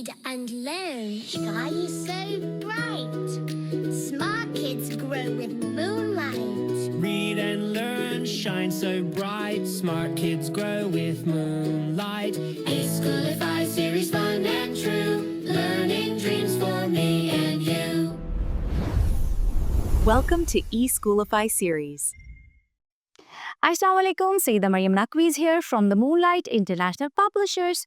Read and learn. Sky is so bright. Smart kids grow with moonlight. Read and learn, shine so bright. Smart kids grow with moonlight. E-Schoolify series, fun and true. Learning dreams for me and you. Welcome to eSchoolify series. Assalamualaikum, Sayyida Maryam Naqvi's here from the Moonlight International Publishers.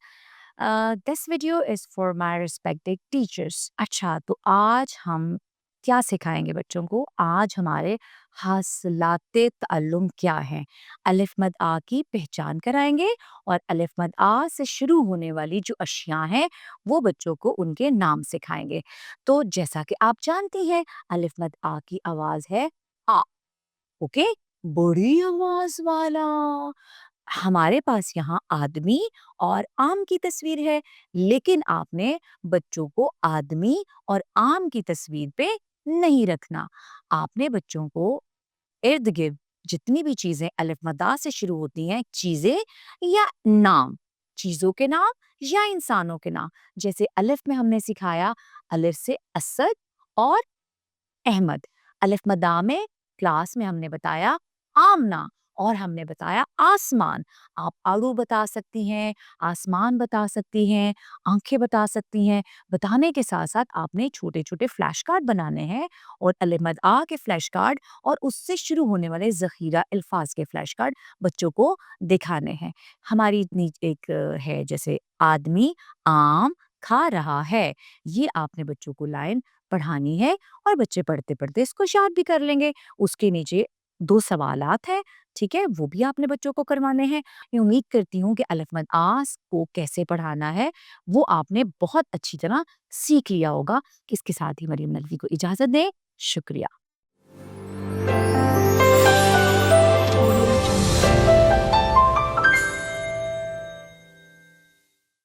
This video is for my respected teachers. अच्छा, तो आज हम क्या सिखाएंगे बच्चों को? आज हमारे हासिलाते ताल्लुम क्या हैं? अलिफ मद आ की पहचान कराएंगे और अलिफ मद आ से शुरू होने वाली जो अशियाँ हैं वो बच्चों को उनके नाम सिखाएंगे। तो जैसा कि आप जानती हैं, अलिफ मद आ की आवाज़ है आ। ओके, बड़ी आवाज वाला। हमारे पास यहाँ आदमी और आम की तस्वीर है, लेकिन आपने बच्चों को आदमी और आम की तस्वीर पे नहीं रखना। आपने बच्चों को इर्द गिर्द जितनी भी चीजें अलिफ मदा से शुरू होती हैं, चीजें या नाम, चीजों के नाम या इंसानों के नाम, जैसे अलिफ में हमने सिखाया अलिफ से असद और अहमद। अलिफ मदा में क्लास में हमने बताया आमना और हमने बताया आसमान। आप आड़ू बता सकती हैं, आसमान बता सकती हैं, आंखें बता सकती हैं। बताने के साथ साथ आपने छोटे छोटे फ्लैश कार्ड बनाने हैं और अलिफ मद आ के फ्लैश कार्ड और उससे शुरू होने वाले ज़ख़ीरा अल्फाज के फ्लैश कार्ड बच्चों को दिखाने हैं। हमारी इतनी एक है, जैसे आदमी आम खा रहा है, ये आपने बच्चों को लाइन पढ़ानी है और बच्चे पढ़ते पढ़ते इसको याद भी कर लेंगे। उसके नीचे 2 सवालात हैं, ठीक है? वो भी आपने बच्चों को करवाने हैं। मैं उम्मीद करती हूँ कि अलिफ मद आस को कैसे पढ़ाना है वो आपने बहुत अच्छी तरह सीख लिया होगा। इसके साथ ही मरियम नकवी को इजाज़त दें। शुक्रिया।